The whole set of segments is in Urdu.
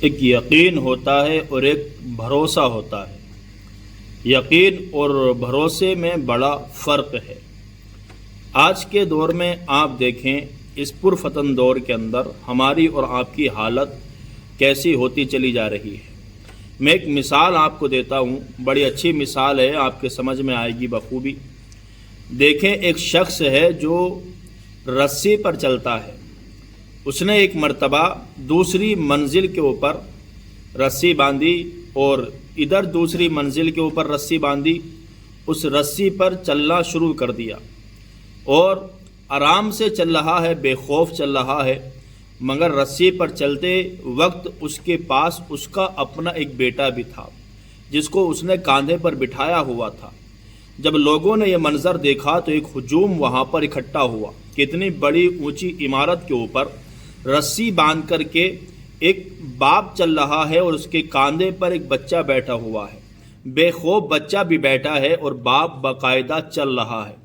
ایک یقین ہوتا ہے اور ایک بھروسہ ہوتا ہے۔ یقین اور بھروسے میں بڑا فرق ہے۔ آج کے دور میں آپ دیکھیں، اس پرفتن دور کے اندر ہماری اور آپ کی حالت کیسی ہوتی چلی جا رہی ہے۔ میں ایک مثال آپ کو دیتا ہوں، بڑی اچھی مثال ہے، آپ کے سمجھ میں آئے گی بخوبی۔ دیکھیں، ایک شخص ہے جو رسی پر چلتا ہے۔ اس نے ایک مرتبہ دوسری منزل کے اوپر رسی باندھی اور ادھر دوسری منزل کے اوپر رسی باندھی، اس رسی پر چلنا شروع کر دیا اور آرام سے چل رہا ہے، بے خوف چل رہا ہے، مگر رسی پر چلتے وقت اس کے پاس اس کا اپنا ایک بیٹا بھی تھا جس کو اس نے کاندھے پر بٹھایا ہوا تھا۔ جب لوگوں نے یہ منظر دیکھا تو ایک ہجوم وہاں پر اکٹھا ہوا کہ اتنی بڑی اونچی عمارت کے اوپر رسی باندھ کر کے ایک باپ چل رہا ہے اور اس کے کاندھے پر ایک بچہ بیٹھا ہوا ہے، بے خوف بچہ بھی بیٹھا ہے اور باپ باقاعدہ چل رہا ہے۔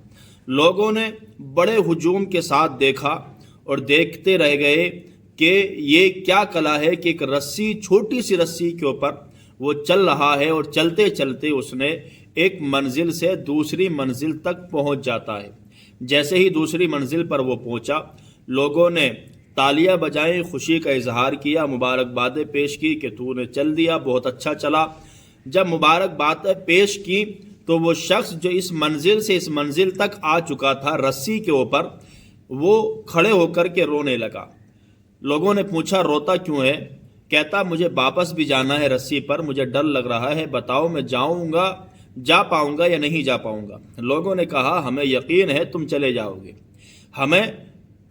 لوگوں نے بڑے ہجوم کے ساتھ دیکھا اور دیکھتے رہ گئے کہ یہ کیا کلا ہے کہ ایک رسی، چھوٹی سی رسی کے اوپر وہ چل رہا ہے اور چلتے چلتے اس نے ایک منزل سے دوسری منزل تک پہنچ جاتا ہے۔ جیسے ہی دوسری منزل پر وہ پہنچا، لوگوں نے تالیاں بجائیں، خوشی کا اظہار کیا، مبارکبادیں پیش کی کہ تو نے چل دیا، بہت اچھا چلا۔ جب مبارکبادیں پیش کی تو وہ شخص جو اس منزل سے اس منزل تک آ چکا تھا رسی کے اوپر، وہ کھڑے ہو کر کے رونے لگا۔ لوگوں نے پوچھا روتا کیوں ہے؟ کہتا مجھے واپس بھی جانا ہے رسی پر، مجھے ڈر لگ رہا ہے، بتاؤ میں جا پاؤں گا یا نہیں جا پاؤں گا؟ لوگوں نے کہا ہمیں یقین ہے تم چلے جاؤ گے، ہمیں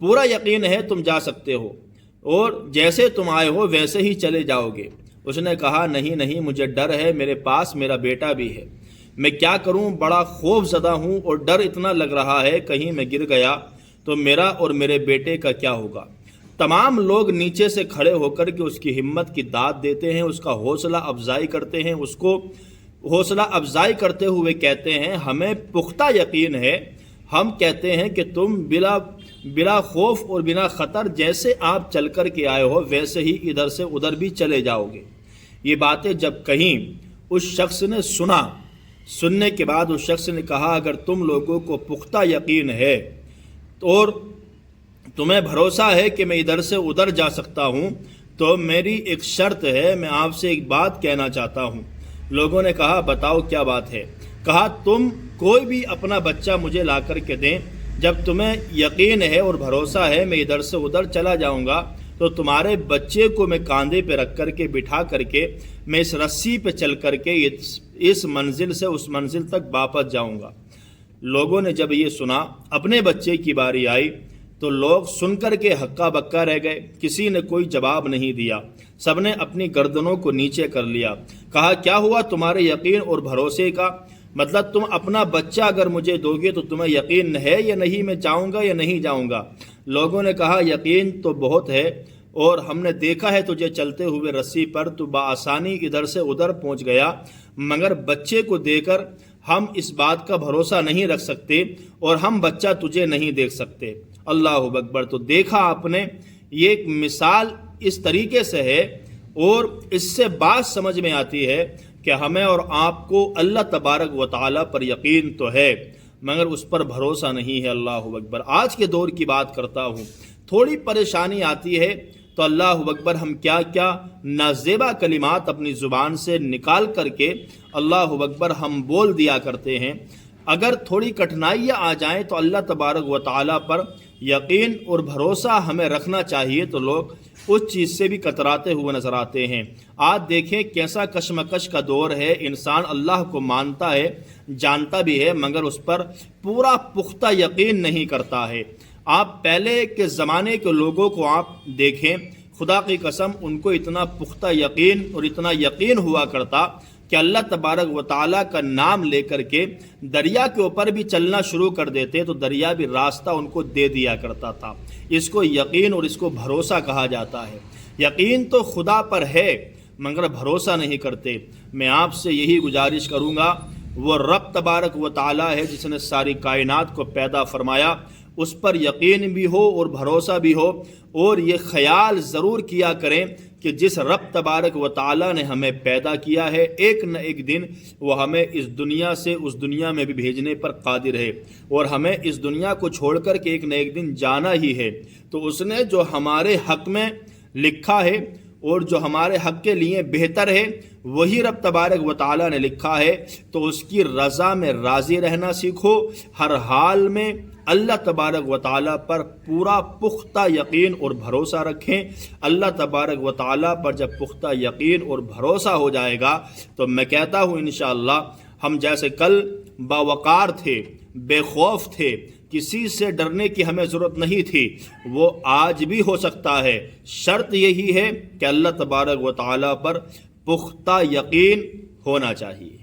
پورا یقین ہے تم جا سکتے ہو اور جیسے تم آئے ہو ویسے ہی چلے جاؤ گے۔ اس نے کہا نہیں، مجھے ڈر ہے، میرے پاس میرا بیٹا بھی ہے، میں کیا کروں، بڑا خوف زدہ ہوں اور ڈر اتنا لگ رہا ہے کہیں میں گر گیا تو میرا اور میرے بیٹے کا کیا ہوگا۔ تمام لوگ نیچے سے کھڑے ہو کر کے اس کی ہمت کی داد دیتے ہیں، اس کا حوصلہ افزائی کرتے ہیں، اس کو حوصلہ افزائی کرتے ہوئے کہتے ہیں ہمیں پختہ یقین ہے، ہم کہتے ہیں کہ تم بلا خوف اور بنا خطر جیسے آپ چل کر کے آئے ہو ویسے ہی ادھر سے ادھر بھی چلے جاؤ گے۔ یہ باتیں جب کہیں اس شخص نے سننے کے بعد اس شخص نے کہا اگر تم لوگوں کو پختہ یقین ہے اور تمہیں بھروسہ ہے کہ میں ادھر سے ادھر جا سکتا ہوں تو میری ایک شرط ہے، میں آپ سے ایک بات کہنا چاہتا ہوں۔ لوگوں نے کہا بتاؤ کیا بات ہے؟ کہا تم کوئی بھی اپنا بچہ مجھے لا کر کے دیں، جب تمہیں یقین ہے اور بھروسہ ہے میں ادھر سے ادھر چلا جاؤں گا تو تمہارے بچے کو میں کاندھے پہ رکھ کر کے بٹھا کر کے میں اس رسی پہ چل کر کے اس منزل سے اس منزل تک واپس جاؤں گا۔ لوگوں نے جب یہ سنا، اپنے بچے کی باری آئی تو لوگ سن کر کے ہکا بکا رہ گئے، کسی نے کوئی جواب نہیں دیا، سب نے اپنی گردنوں کو نیچے کر لیا۔ کہا کیا ہوا تمہارے یقین اور بھروسے کا؟ مطلب تم اپنا بچہ اگر مجھے دو گے تو تمہیں یقین ہے یا نہیں میں جاؤں گا یا نہیں جاؤں گا؟ لوگوں نے کہا یقین تو بہت ہے اور ہم نے دیکھا ہے تجھے چلتے ہوئے رسی پر، تو بآسانی ادھر سے ادھر پہنچ گیا، مگر بچے کو دے کر ہم اس بات کا بھروسہ نہیں رکھ سکتے اور ہم بچہ تجھے نہیں دیکھ سکتے۔ اللہ اکبر! تو دیکھا آپ نے، یہ ایک مثال اس طریقے سے ہے اور اس سے بات سمجھ میں آتی ہے کہ ہمیں اور آپ کو اللہ تبارک و تعالیٰ پر یقین تو ہے مگر اس پر بھروسہ نہیں ہے۔ اللہ اکبر! آج کے دور کی بات کرتا ہوں، تھوڑی پریشانی آتی ہے تو اللہ اکبر ہم کیا نازیبا کلمات اپنی زبان سے نکال کر کے اللہ اکبر ہم بول دیا کرتے ہیں۔ اگر تھوڑی کٹھنائیاں آ جائیں تو اللہ تبارک و تعالیٰ پر یقین اور بھروسہ ہمیں رکھنا چاہیے، تو لوگ اس چیز سے بھی کتراتے ہوئے نظر آتے ہیں۔ آج دیکھیں کیسا کشمکش کا دور ہے، انسان اللہ کو مانتا ہے، جانتا بھی ہے، مگر اس پر پورا پختہ یقین نہیں کرتا ہے۔ آپ پہلے کے زمانے کے لوگوں کو آپ دیکھیں، خدا کی قسم ان کو اتنا پختہ یقین اور اتنا یقین ہوا کرتا کہ اللہ تبارک و تعالیٰ کا نام لے کر کے دریا کے اوپر بھی چلنا شروع کر دیتے تو دریا بھی راستہ ان کو دے دیا کرتا تھا۔ اس کو یقین اور اس کو بھروسہ کہا جاتا ہے۔ یقین تو خدا پر ہے مگر بھروسہ نہیں کرتے۔ میں آپ سے یہی گزارش کروں گا، وہ رب تبارک و تعالیٰ ہے جس نے ساری کائنات کو پیدا فرمایا، اس پر یقین بھی ہو اور بھروسہ بھی ہو، اور یہ خیال ضرور کیا کریں کہ جس رب تبارک و تعالیٰ نے ہمیں پیدا کیا ہے ایک نہ ایک دن وہ ہمیں اس دنیا سے اس دنیا میں بھی بھیجنے پر قادر ہے، اور ہمیں اس دنیا کو چھوڑ کر کے ایک نہ ایک دن جانا ہی ہے۔ تو اس نے جو ہمارے حق میں لکھا ہے اور جو ہمارے حق کے لیے بہتر ہے وہی رب تبارک و تعالیٰ نے لکھا ہے، تو اس کی رضا میں راضی رہنا سیکھو۔ ہر حال میں اللہ تبارک و تعالیٰ پر پورا پختہ یقین اور بھروسہ رکھیں۔ اللہ تبارک و تعالیٰ پر جب پختہ یقین اور بھروسہ ہو جائے گا تو میں کہتا ہوں انشاءاللہ ہم جیسے کل باوقار تھے، بے خوف تھے، کسی سے ڈرنے کی ہمیں ضرورت نہیں تھی، وہ آج بھی ہو سکتا ہے۔ شرط یہی ہے کہ اللہ تبارک و تعالیٰ پر پختہ یقین ہونا چاہیے۔